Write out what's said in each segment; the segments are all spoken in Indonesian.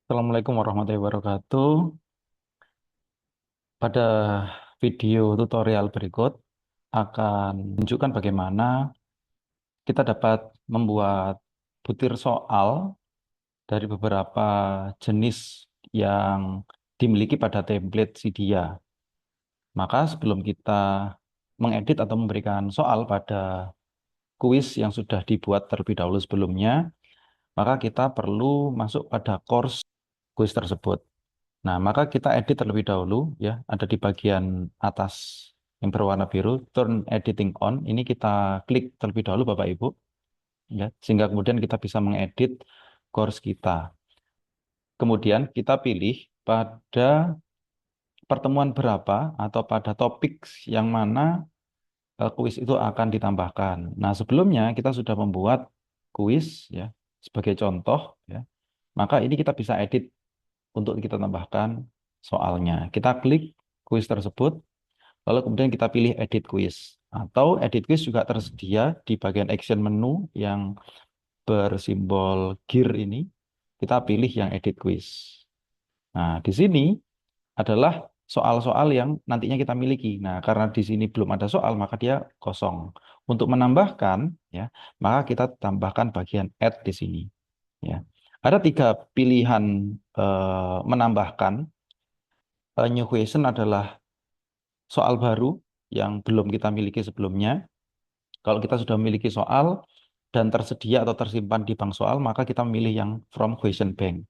Assalamualaikum warahmatullahi wabarakatuh. Pada video tutorial berikut akan menunjukkan bagaimana kita dapat membuat butir soal dari beberapa jenis yang dimiliki pada template Cydia. Maka sebelum kita mengedit atau memberikan soal pada kuis yang sudah dibuat terlebih dahulu sebelumnya, maka kita perlu masuk pada course kuis tersebut. Nah, maka kita edit terlebih dahulu ya, ada di bagian atas yang berwarna biru, turn editing on. Ini kita klik terlebih dahulu Bapak Ibu ya, sehingga kemudian kita bisa mengedit course kita. Kemudian kita pilih pada pertemuan berapa atau pada topik yang mana kuis itu akan ditambahkan. Nah, sebelumnya kita sudah membuat kuis ya sebagai contoh ya. Maka ini kita bisa edit untuk kita tambahkan soalnya. Kita klik kuis tersebut, lalu kemudian kita pilih edit quiz. Atau edit quiz juga tersedia di bagian action menu yang bersimbol gear ini. Kita pilih yang edit quiz. Nah, di sini adalah soal-soal yang nantinya kita miliki. Nah, karena di sini belum ada soal, maka dia kosong. Untuk menambahkan, ya, maka kita tambahkan bagian add di sini. Ya, ada tiga pilihan menambahkan. New question adalah soal baru yang belum kita miliki sebelumnya. Kalau kita sudah memiliki soal dan tersedia atau tersimpan di bank soal, maka kita memilih yang from question bank.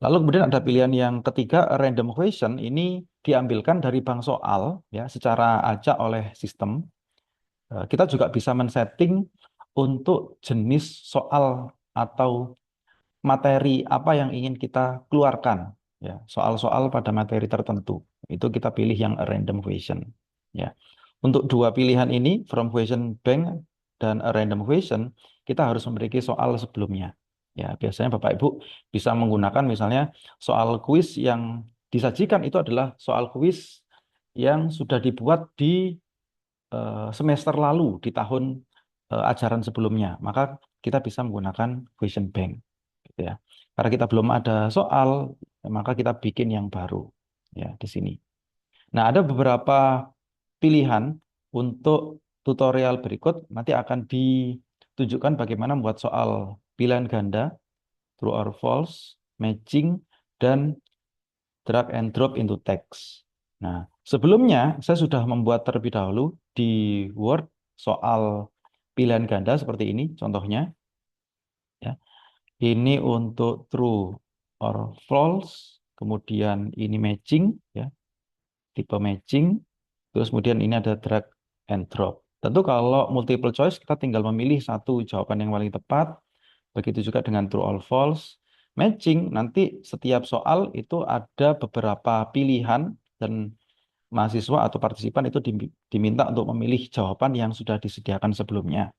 Lalu kemudian ada pilihan yang ketiga, random question. Ini diambilkan dari bank soal ya secara acak oleh sistem. Kita juga bisa men-setting untuk jenis soal atau materi apa yang ingin kita keluarkan ya, soal-soal pada materi tertentu. Itu kita pilih yang random question ya. Untuk dua pilihan ini, from question bank dan a random question, kita harus memiliki soal sebelumnya. Ya, biasanya Bapak Ibu bisa menggunakan misalnya soal kuis yang disajikan itu adalah soal kuis yang sudah dibuat di semester lalu di tahun ajaran sebelumnya. Maka kita bisa menggunakan question bank gitu ya. Karena kita belum ada soal, maka kita bikin yang baru ya di sini. Nah, ada beberapa pilihan untuk tutorial berikut nanti akan ditunjukkan bagaimana membuat soal pilihan ganda, true or false, matching, dan drag and drop into text. Nah, sebelumnya saya sudah membuat terlebih dahulu di Word soal pilihan ganda seperti ini contohnya ya. Ini untuk true or false, kemudian ini matching ya, tipe matching. Terus kemudian ini ada drag and drop. Tentu kalau multiple choice kita tinggal memilih satu jawaban yang paling tepat. Begitu juga dengan true or false. Matching nanti setiap soal itu ada beberapa pilihan dan mahasiswa atau partisipan itu diminta untuk memilih jawaban yang sudah disediakan sebelumnya.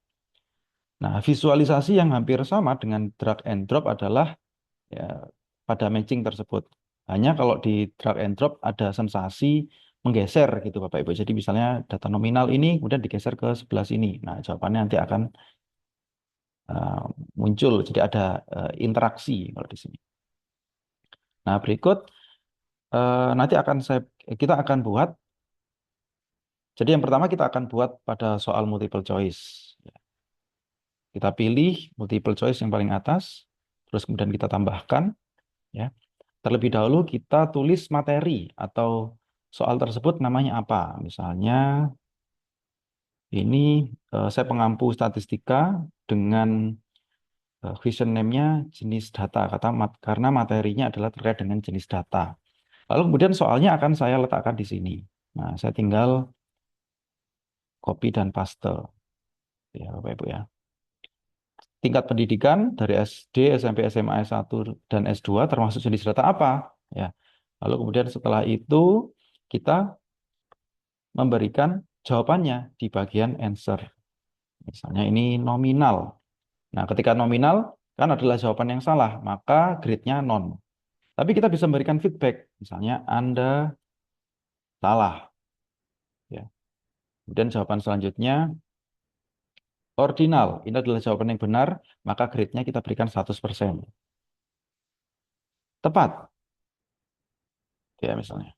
Nah, visualisasi yang hampir sama dengan drag and drop adalah ya, pada matching tersebut. Hanya kalau di drag and drop ada sensasi menggeser gitu Bapak Ibu. Jadi misalnya data nominal ini kemudian digeser ke sebelah sini. Nah, jawabannya nanti akan uh, muncul. Jadi ada interaksi kalau di sini. Nah, berikut nanti kita akan buat. Jadi yang pertama kita akan buat pada soal multiple choice. Kita pilih multiple choice yang paling atas, terus kemudian kita tambahkan ya. Terlebih dahulu kita tulis materi atau soal tersebut namanya apa. Misalnya ini saya pengampu statistika dengan question name-nya jenis data karena materinya adalah terkait dengan jenis data. Lalu kemudian soalnya akan saya letakkan di sini. Nah, saya tinggal copy dan paste ya Bapak Ibu ya. Tingkat pendidikan dari SD, SMP, SMA, S1 dan S2 termasuk jenis data apa ya. Lalu kemudian setelah itu kita memberikan jawabannya di bagian answer. Misalnya ini nominal. Nah, ketika nominal kan adalah jawaban yang salah, maka grade-nya non. Tapi kita bisa memberikan feedback. Misalnya Anda salah. Ya. Kemudian jawaban selanjutnya ordinal. Ini adalah jawaban yang benar, maka grade-nya kita berikan 100%. tepat, ya misalnya.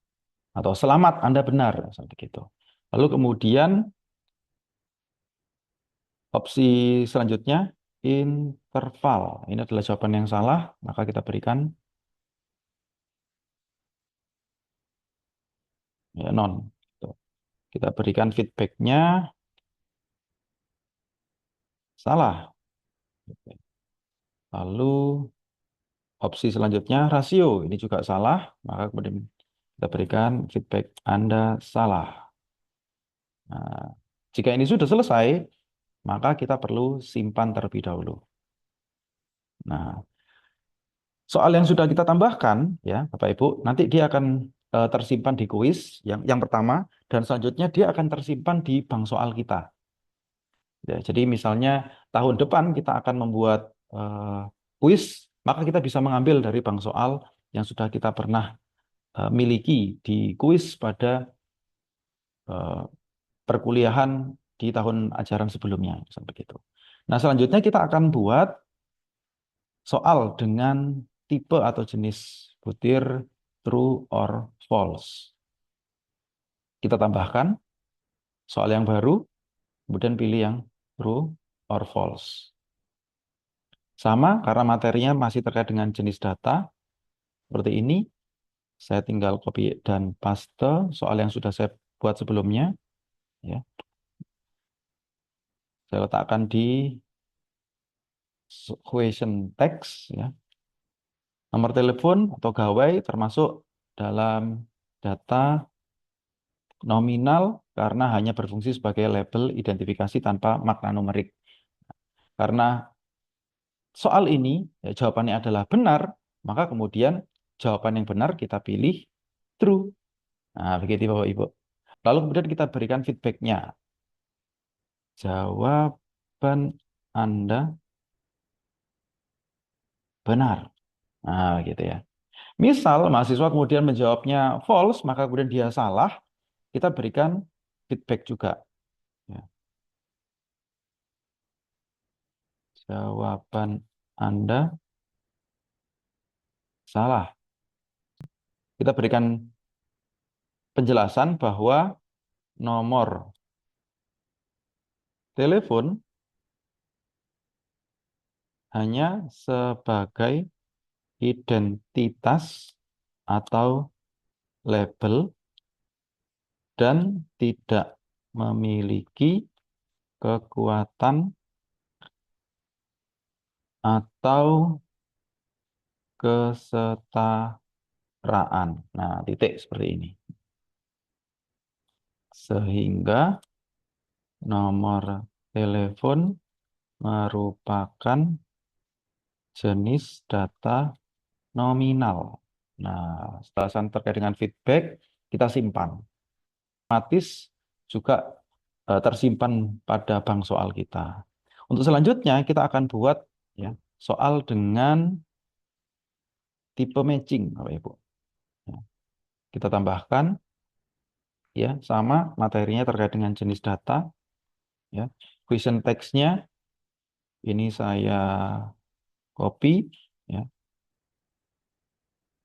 Atau selamat, Anda benar, misalnya begitu. Lalu kemudian opsi selanjutnya, interval. Ini adalah jawaban yang salah, maka kita berikan ya, non. Gitu. Kita berikan feedbacknya salah. Lalu opsi selanjutnya, rasio. Ini juga salah, maka kemudian kita berikan feedback Anda salah. Nah, jika ini sudah selesai, maka kita perlu simpan terlebih dahulu. Nah, soal yang sudah kita tambahkan, ya Bapak Ibu, nanti dia akan tersimpan di kuis yang pertama, dan selanjutnya dia akan tersimpan di bank soal kita. Ya, jadi misalnya tahun depan kita akan membuat kuis, maka kita bisa mengambil dari bank soal yang sudah kita pernah miliki di kuis pada eh, perkuliahan di tahun ajaran sebelumnya, seperti itu. Nah, selanjutnya kita akan buat soal dengan tipe atau jenis butir true or false. Kita tambahkan soal yang baru, kemudian pilih yang true or false. Sama, karena materinya masih terkait dengan jenis data, seperti ini, saya tinggal copy dan paste soal yang sudah saya buat sebelumnya. Ya. Saya letakkan di question text, ya. Nomor telepon atau gawai termasuk dalam data nominal karena hanya berfungsi sebagai label identifikasi tanpa makna numerik. Karena soal ini jawabannya adalah benar, maka kemudian jawaban yang benar kita pilih true. Nah, begitu Bapak Ibu. Lalu kemudian kita berikan feedbacknya. Jawaban Anda benar. Nah, gitu ya. Misal mahasiswa kemudian menjawabnya false, maka kemudian dia salah, kita berikan feedback juga. Ya. Jawaban Anda salah. Kita berikan penjelasan bahwa nomor telepon hanya sebagai identitas atau label dan tidak memiliki kekuatan atau kesetaraan. Nah, titik seperti ini. Sehingga nomor telepon merupakan jenis data nominal. Nah, setelah terkait dengan feedback, kita simpan. Otomatis juga tersimpan pada bank soal kita. Untuk selanjutnya, kita akan buat ya, soal dengan tipe matching, Bapak Ibu. Ya, kita tambahkan, ya, sama materinya terkait dengan jenis data. Ya, question text-nya ini saya copy. Ya.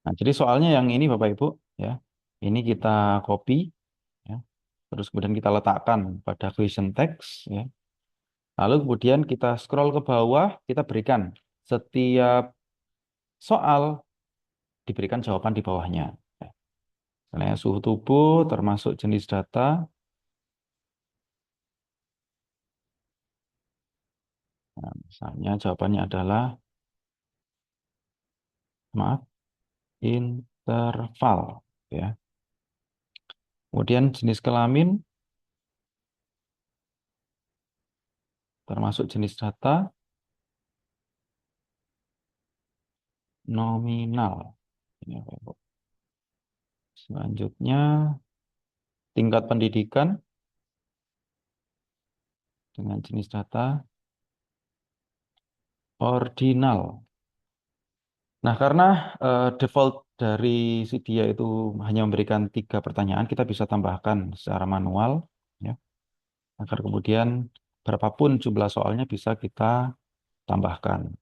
Nah, jadi soalnya yang ini Bapak Ibu, ya, ini kita copy. Ya. Terus kemudian kita letakkan pada question text, ya. Lalu kemudian kita scroll ke bawah, kita berikan setiap soal diberikan jawaban di bawahnya. Ya. Misalnya suhu tubuh termasuk jenis data. Nah, misalnya jawabannya adalah, maaf, interval. Ya. Kemudian jenis kelamin termasuk jenis data nominal. Ini apa, Ibu? Selanjutnya tingkat pendidikan dengan jenis data ordinal. Nah, karena default dari si dia itu hanya memberikan 3 pertanyaan, kita bisa tambahkan secara manual, ya, agar kemudian berapapun jumlah soalnya bisa kita tambahkan.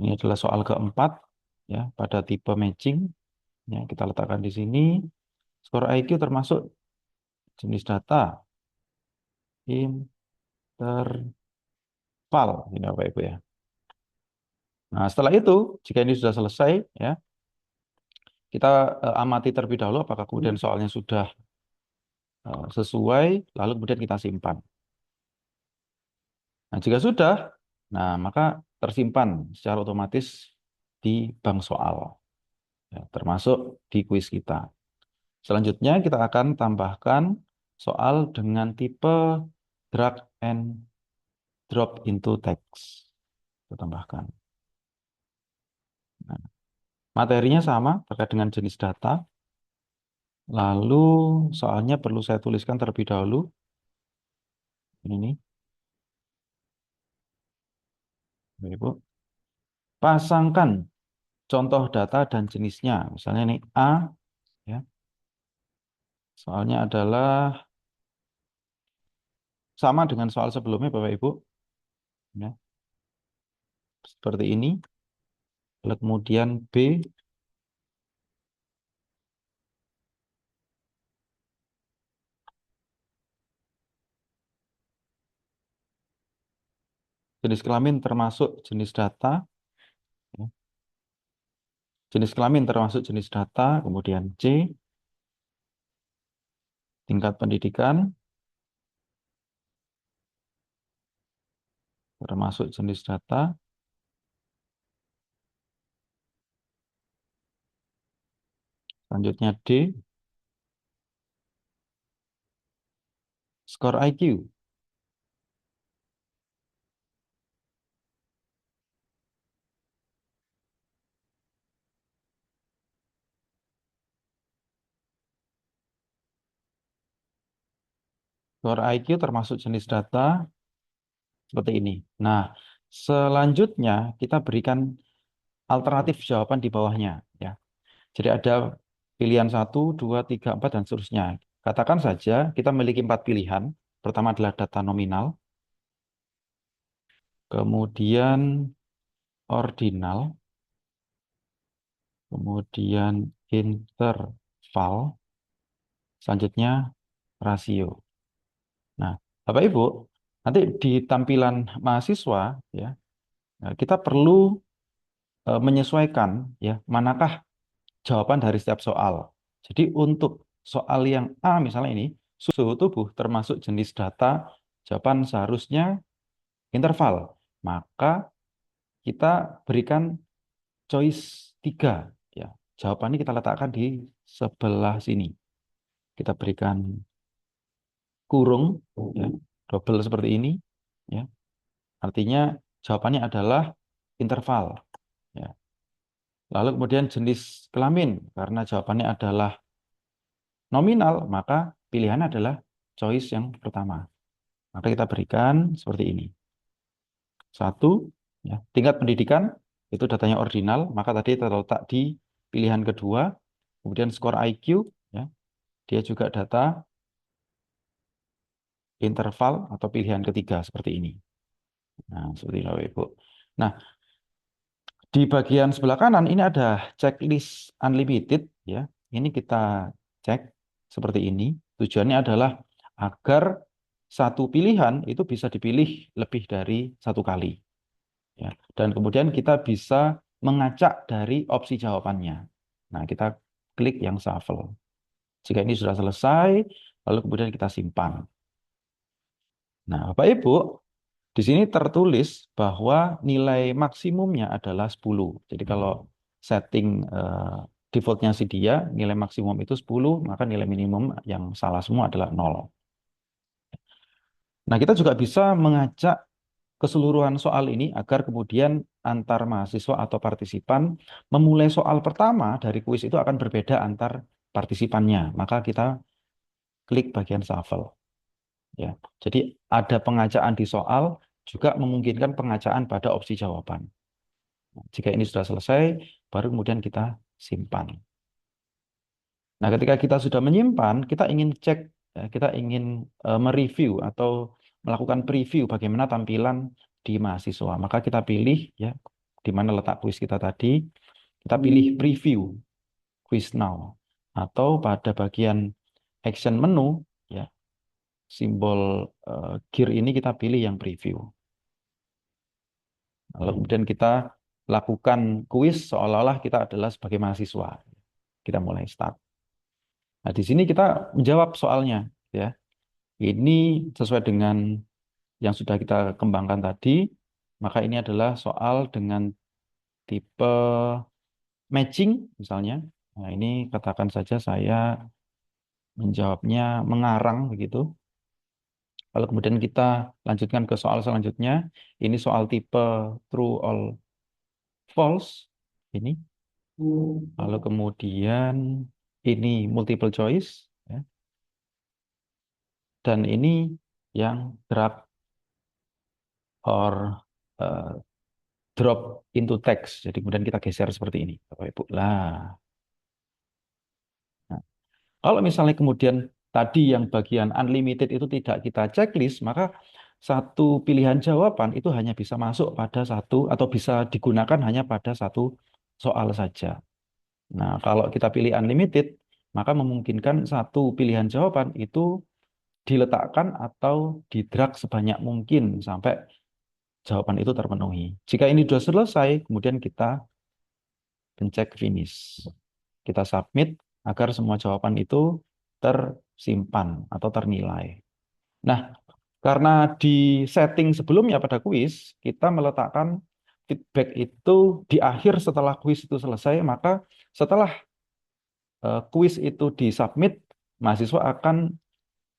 Ini adalah soal keempat. ya pada tipe matching, ya kita letakkan di sini. Skor IQ termasuk jenis data interval, ini Bapak Ibu ya. Nah, setelah itu, jika ini sudah selesai, ya kita amati terlebih dahulu apakah kemudian soalnya sudah sesuai, lalu kemudian kita simpan. Nah, jika sudah, nah maka tersimpan secara otomatis di bank soal, ya, termasuk di kuis kita. Selanjutnya kita akan tambahkan soal dengan tipe drag and drop into text. Kita tambahkan. Nah, materinya sama terkait dengan jenis data. Lalu soalnya perlu saya tuliskan terlebih dahulu. Ini nih, Ibu. Pasangkan contoh data dan jenisnya. Misalnya ini A, ya. Soalnya adalah sama dengan soal sebelumnya, Bapak Ibu. Ya, seperti ini. Lalu kemudian B, jenis kelamin termasuk jenis data. Ya. Jenis kelamin termasuk jenis data. Kemudian C, tingkat pendidikan termasuk jenis data. Selanjutnya D, skor IQ. Skor IQ termasuk jenis data seperti ini. Nah, selanjutnya kita berikan alternatif jawaban di bawahnya. Ya. Jadi ada pilihan 1, 2, 3, 4, dan seterusnya. Katakan saja kita memiliki 4 pilihan. Pertama adalah data nominal, kemudian ordinal, kemudian interval, selanjutnya rasio. Nah, Bapak Ibu, nanti di tampilan mahasiswa ya, kita perlu menyesuaikan ya manakah jawaban dari setiap soal. Jadi untuk soal yang A misalnya ini, suhu tubuh termasuk jenis data, jawaban seharusnya interval. Maka kita berikan choice 3. Ya. Jawabannya kita letakkan di sebelah sini. Kita berikan kurung, ya, double seperti ini. Ya. Artinya jawabannya adalah interval. Ya. Lalu kemudian jenis kelamin, karena jawabannya adalah nominal, maka pilihan adalah choice yang pertama. Maka kita berikan seperti ini. 1, ya, tingkat pendidikan, itu datanya ordinal, maka tadi terletak di pilihan kedua. Kemudian skor IQ, ya, dia juga data interval atau pilihan ketiga seperti ini. Nah, seperti itu, Ibu. Nah, di bagian sebelah kanan ini ada checklist unlimited, ya. Ini kita cek seperti ini. Tujuannya adalah agar satu pilihan itu bisa dipilih lebih dari satu kali. Ya. Dan kemudian kita bisa mengacak dari opsi jawabannya. Nah, kita klik yang shuffle. Jika ini sudah selesai, lalu kemudian kita simpan. Nah, Bapak Ibu, di sini tertulis bahwa nilai maksimumnya adalah 10. Jadi kalau setting defaultnya si dia, nilai maksimum itu 10, maka nilai minimum yang salah semua adalah 0. Nah, kita juga bisa mengajak keseluruhan soal ini agar kemudian antar mahasiswa atau partisipan memulai soal pertama dari kuis itu akan berbeda antar partisipannya. Maka kita klik bagian shuffle. Ya. Jadi ada pengacaan di soal juga memungkinkan pengacaan pada opsi jawaban. Jika ini sudah selesai, baru kemudian kita simpan. Nah, ketika kita sudah menyimpan, kita ingin cek, ya, kita ingin mereview atau melakukan preview bagaimana tampilan di mahasiswa. Maka kita pilih ya di mana letak kuis kita tadi. kita pilih preview, quiz now. Atau pada bagian action menu, ya, simbol gear ini kita pilih yang preview. Lalu kemudian kita lakukan kuis seolah-olah kita adalah sebagai mahasiswa. Kita mulai start. Nah, di sini kita menjawab soalnya, ya. Ini sesuai dengan yang sudah kita kembangkan tadi, maka ini adalah soal dengan tipe matching misalnya. Nah, ini katakan saja saya menjawabnya mengarang begitu. Lalu kemudian kita lanjutkan ke soal selanjutnya. Ini soal tipe true or false. Ini. Lalu kemudian ini multiple choice, ya. Dan ini yang drag or uh, drop into text. Jadi kemudian kita geser seperti ini, Bapak Ibu. Lah. Nah, kalau misalnya kemudian tadi yang bagian unlimited itu tidak kita checklist, maka satu pilihan jawaban itu hanya bisa masuk pada satu atau bisa digunakan hanya pada satu soal saja. Nah, kalau kita pilih unlimited, maka memungkinkan satu pilihan jawaban itu diletakkan atau didrag sebanyak mungkin sampai jawaban itu terpenuhi. Jika ini sudah selesai, kemudian kita pencet finish. Kita submit agar semua jawaban itu tersimpan atau ternilai. Nah, karena di setting sebelumnya pada kuis, kita meletakkan feedback itu di akhir setelah kuis itu selesai, maka setelah kuis itu disubmit, mahasiswa akan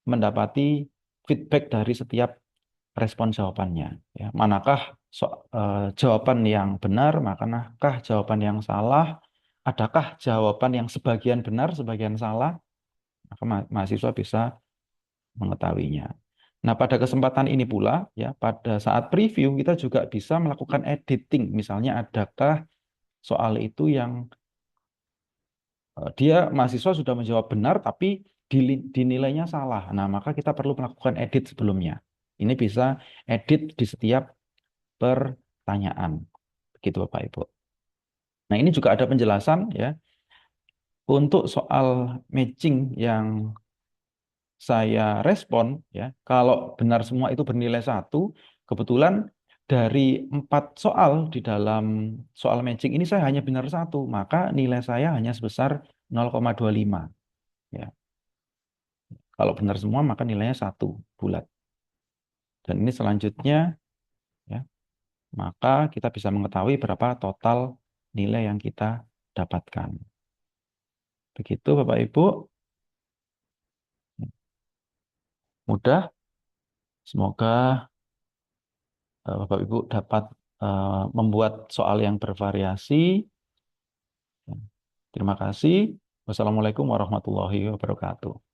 mendapati feedback dari setiap respon jawabannya. Ya, manakah jawaban yang benar, manakah jawaban yang salah, adakah jawaban yang sebagian benar, sebagian salah, maka mahasiswa bisa mengetahuinya. Nah, pada kesempatan ini pula, ya, pada saat preview kita juga bisa melakukan editing. Misalnya, adakah soal itu yang dia mahasiswa sudah menjawab benar, tapi dinilainya salah. Nah, maka kita perlu melakukan edit sebelumnya. Ini bisa edit di setiap pertanyaan. Begitu Bapak Ibu. Nah, ini juga ada penjelasan ya. Untuk soal matching yang saya respon ya, kalau benar semua itu bernilai satu, kebetulan dari 4 soal di dalam soal matching ini saya hanya benar satu, maka nilai saya hanya sebesar 0,25 ya. Kalau benar semua maka nilainya satu bulat. Dan ini selanjutnya ya, maka kita bisa mengetahui berapa total nilai yang kita dapatkan. Begitu Bapak Ibu. Mudah. Semoga Bapak Ibu dapat membuat soal yang bervariasi. Terima kasih. Wassalamualaikum warahmatullahi wabarakatuh.